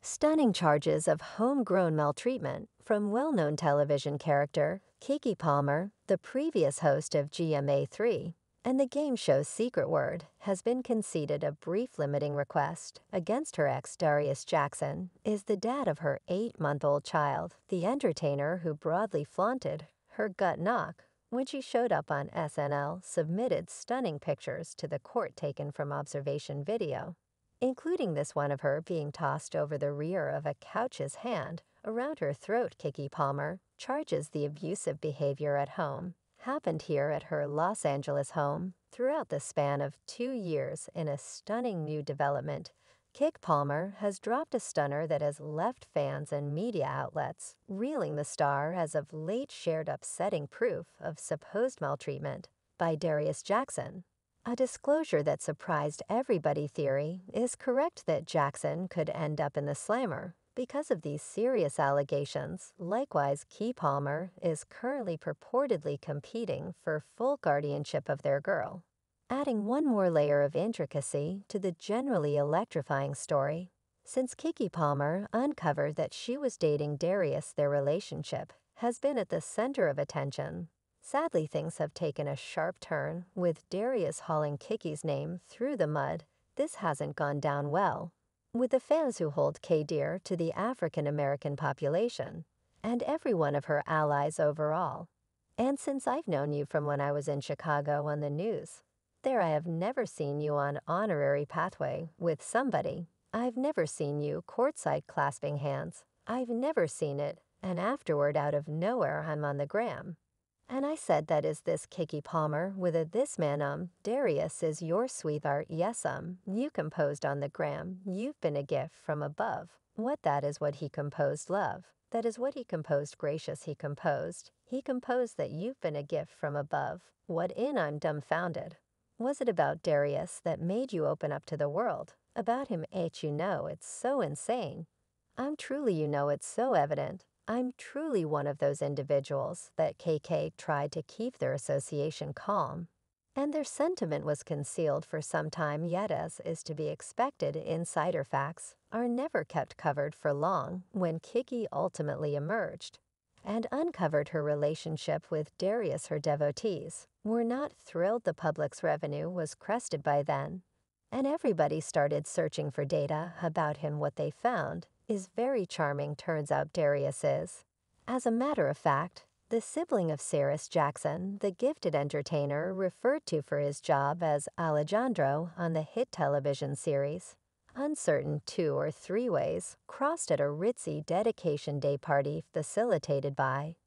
Stunning charges of homegrown maltreatment from well-known television character Keke Palmer, the previous host of GMA3, and the game show Secret Word, has been conceded a brief limiting request against her ex Darius Jackson is the dad of her 8-month-old child, the entertainer who broadly flaunted her gut knock when she showed up on SNL, submitted stunning pictures to the court taken from observation video, including this one of her being tossed over the rear of a couch's hand around her throat. Keke Palmer charges the abusive behavior at home happened here at her Los Angeles home throughout the span of 2 years. In a stunning new development, Keke Palmer has dropped a stunner that has left fans and media outlets reeling. The star has of late shared upsetting proof of supposed maltreatment by Darius Jackson. A disclosure that surprised everybody. Theory is correct that Jackson could end up in the slammer because of these serious allegations. Likewise, Keke Palmer is currently purportedly competing for full guardianship of their girl, adding one more layer of intricacy to the generally electrifying story. Since Keke Palmer uncovered that she was dating Darius, their relationship has been at the center of attention. Sadly, things have taken a sharp turn, with Darius hauling Keke's name through the mud. This hasn't gone down well with the fans who hold Keke dear to the African American population and every one of her allies overall. And since I've known you from when I was in Chicago on the news, there I have never seen you on honorary pathway with somebody. I've never seen you courtside clasping hands. I've never seen it, and afterward out of nowhere I'm on the gram. And I said, that is this Keke Palmer with a this man. Darius is your sweetheart. Yes, you composed on the gram. You've been a gift from above. What that is what he composed. Love. That is what he composed. Gracious, he composed. He composed that you've been a gift from above. What in? I'm dumbfounded. Was it about Darius that made you open up to the world? About him? You know, it's so insane. I'm truly, you know, it's so evident. I'm truly one of those individuals that Keke tried to keep their association calm, and their sentiment was concealed for some time. Yet, as is to be expected, insider facts are never kept covered for long. When Keke ultimately emerged and uncovered her relationship with Darius, her devotees were not thrilled. The public's revenue was crested by then, and everybody started searching for data about him. What they found is very charming. Turns out Darius is, as a matter of fact, the sibling of Cyrus Jackson, the gifted entertainer referred to for his job as Alejandro on the hit television series Uncertain. 2 or 3 ways crossed at a ritzy dedication day party facilitated by,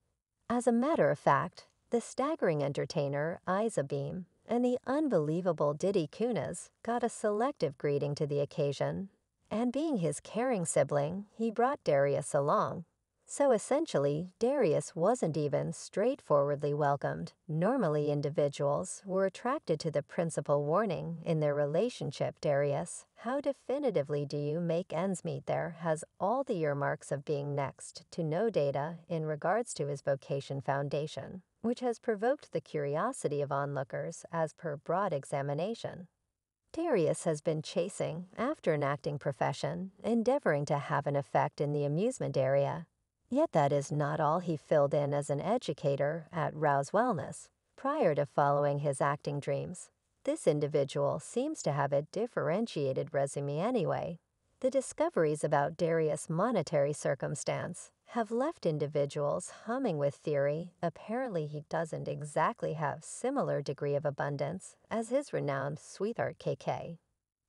as a matter of fact, the staggering entertainer Isa Beam and the unbelievable Diddy Kunas got a selective greeting to the occasion. And being his caring sibling, he brought Darius along. So essentially, Darius wasn't even straightforwardly welcomed. Normally, individuals were attracted to the principal warning in their relationship. Darius, how definitively do you make ends meet? There has all the earmarks of being next to no data in regards to his vocation foundation, which has provoked the curiosity of onlookers as per broad examination. Darius has been chasing after an acting profession, endeavoring to have an effect in the amusement area. Yet that is not all. He filled in as an educator at Rouse Wellness prior to following his acting dreams. This individual seems to have a differentiated resume anyway. The discoveries about Darius' monetary circumstance have left individuals humming with theory. Apparently he doesn't exactly have similar degree of abundance as his renowned sweetheart Keke.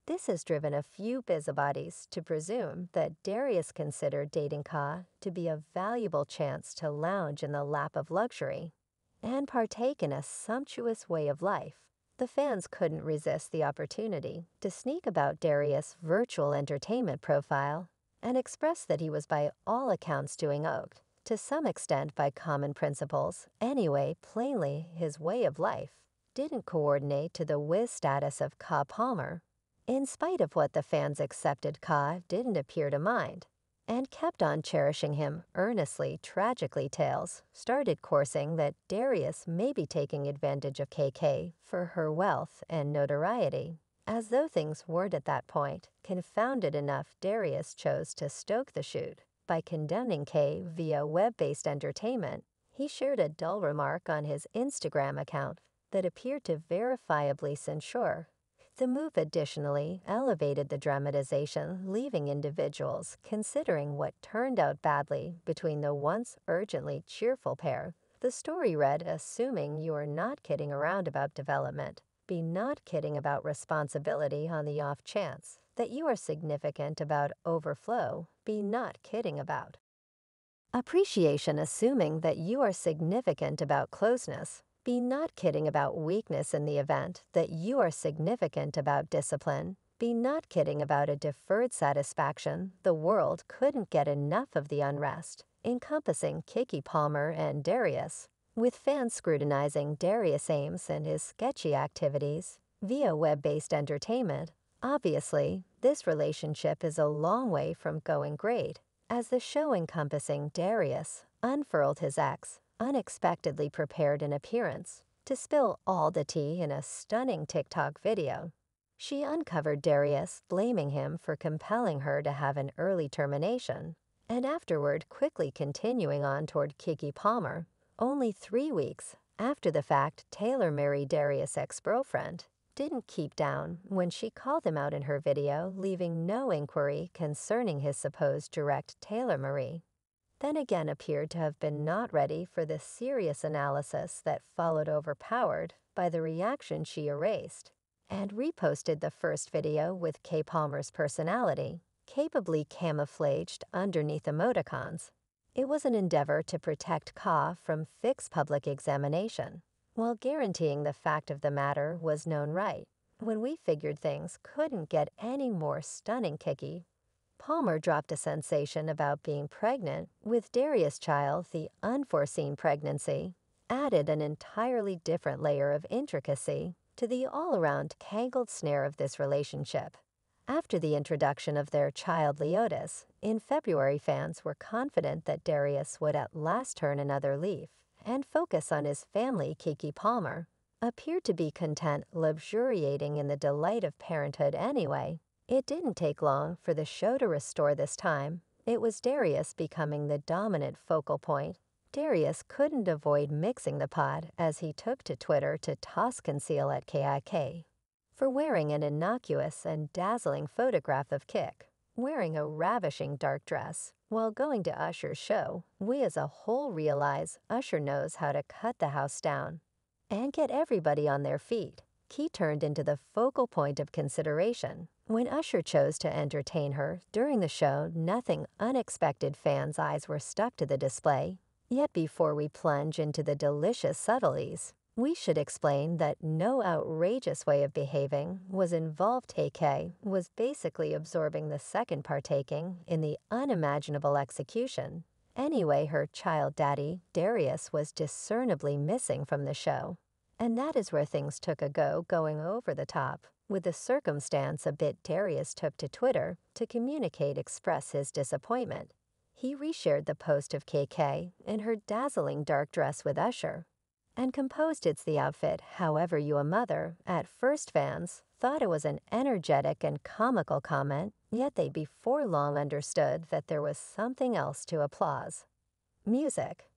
This has driven a few busybodies to presume that Darius considered dating Ka to be a valuable chance to lounge in the lap of luxury and partake in a sumptuous way of life. The fans couldn't resist the opportunity to sneak about Darius' virtual entertainment profile and express that he was by all accounts doing oked, to some extent by common principles. Anyway, plainly, his way of life didn't coordinate to the whiz status of Ka Palmer. In spite of what the fans accepted, Ka didn't appear to mind and kept on cherishing him earnestly. Tragically, tales started coursing that Darius may be taking advantage of Keke for her wealth and notoriety. As though things weren't at that point confounded enough, Darius chose to stoke the shoot by condemning Kay via web-based entertainment. He shared a dull remark on his Instagram account that appeared to verifiably censure. The move additionally elevated the dramatization, leaving individuals considering what turned out badly between the once urgently cheerful pair. The story read, "Assuming you are not kidding around about development, be not kidding about responsibility on the off chance that you are significant about overflow, be not kidding about appreciation, assuming that you are significant about closeness, be not kidding about weakness in the event that you are significant about discipline, be not kidding about a deferred satisfaction the world couldn't get enough of the unrest," encompassing Keke Palmer and Darius, with fans scrutinizing Darius' aims and his sketchy activities via web-based entertainment. Obviously, this relationship is a long way from going great, as the show encompassing Darius unfurled his ex, unexpectedly prepared an appearance to spill all the tea in a stunning TikTok video. She uncovered Darius blaming him for compelling her to have an early termination, and afterward quickly continuing on toward Keke Palmer. Only 3 weeks after the fact, Taylor married Darius' ex-girlfriend didn't keep down when she called him out in her video, leaving no inquiry concerning his supposed direct Taylor Marie. Then again appeared to have been not ready for the serious analysis that followed, overpowered by the reaction she erased and reposted the first video with Kay Palmer's personality capably camouflaged underneath emoticons. It was an endeavor to protect Ka from fixed public examination, while guaranteeing the fact of the matter was known right. When we figured things couldn't get any more stunning, Keke Palmer dropped a sensation about being pregnant with Darius' child. The unforeseen pregnancy added an entirely different layer of intricacy to the all-around tangled snare of this relationship. After the introduction of their child Leotis in February, fans were confident that Darius would at last turn another leaf and focus on his family. Keke Palmer appeared to be content luxuriating in the delight of parenthood anyway. It didn't take long for the show to restore. This time, it was Darius becoming the dominant focal point. Darius couldn't avoid mixing the pot as he took to Twitter to toss conceal at Keke for wearing an innocuous and dazzling photograph of Kik wearing a ravishing dark dress while going to Usher's show. We as a whole realize Usher knows how to cut the house down and get everybody on their feet. Key turned into the focal point of consideration when Usher chose to entertain her during the show. Nothing unexpected, fans' eyes were stuck to the display. Yet before we plunge into the delicious subtleties, we should explain that no outrageous way of behaving was involved. Keke was basically absorbing the second, partaking in the unimaginable execution. Anyway, her child daddy, Darius, was discernibly missing from the show. And that is where things took a going over the top. With the circumstance a bit, Darius took to Twitter to express his disappointment. He reshared the post of Keke in her dazzling dark dress with Usher and composed, "It's the outfit, however you a mother." At first, fans thought it was an energetic and comical comment, yet they before long understood that there was something else to applause. Music.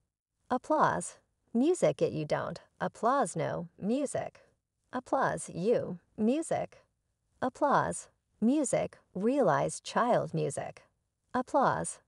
Applause. Music it you don't. Applause no. Music. Applause you. Music. Applause. Music. Realize child music. Applause.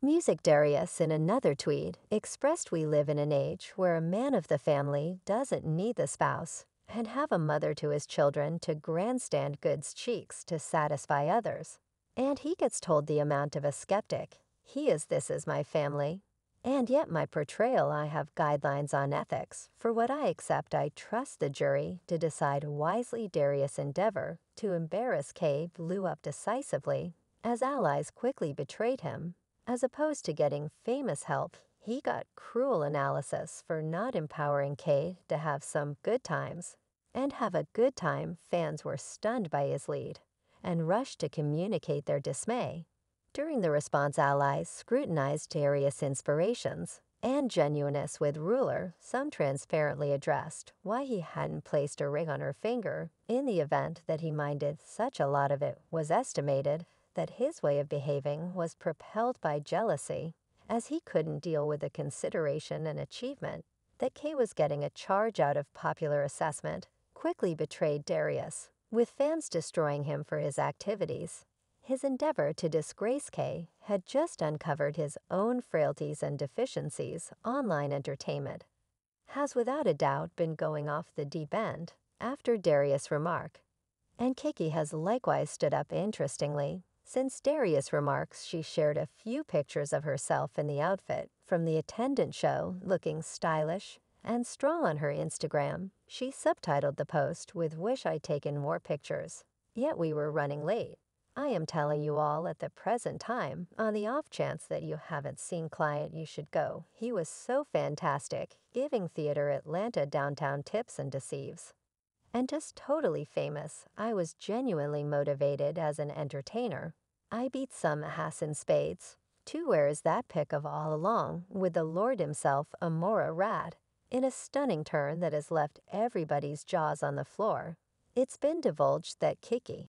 Music. Darius, in another tweet, expressed, "We live in an age where a man of the family doesn't need the spouse and have a mother to his children to grandstand goods cheeks to satisfy others. And he gets told the amount of a skeptic he is. This is my family. And yet my portrayal, I have guidelines on ethics. For what I accept, I trust the jury to decide wisely." Darius' endeavor to embarrass Kay blew up decisively as allies quickly betrayed him. As opposed to getting famous help, he got cruel analysis for not empowering Kay to have some good times and have a good time. Fans were stunned by his lead and rushed to communicate their dismay. During the response, allies scrutinized Darius' inspirations and genuineness with ruler, some transparently addressed why he hadn't placed a ring on her finger. In the event that he minded, such a lot of it was estimated that his way of behaving was propelled by jealousy, as he couldn't deal with the consideration and achievement that Kay was getting. A charge out of popular assessment quickly betrayed Darius, with fans destroying him for his activities. His endeavor to disgrace Kay had just uncovered his own frailties and deficiencies. Online entertainment has without a doubt been going off the deep end after Darius' remark, and Keke has likewise stood up. Interestingly, since Darius' remarks, she shared a few pictures of herself in the outfit from the attendant show, looking stylish and strong on her Instagram. She subtitled the post with "Wish I'd taken more pictures, yet we were running late. I am telling you all at the present time, on the off chance that you haven't seen Client, you should go. He was so fantastic, giving Theater Atlanta downtown tips and deceives. And just totally famous. I was genuinely motivated as an entertainer. I beat some ass in spades. Too, where is that pic of all along with the Lord himself, Amora Rad, in a stunning turn that has left everybody's jaws on the floor? It's been divulged that Kiki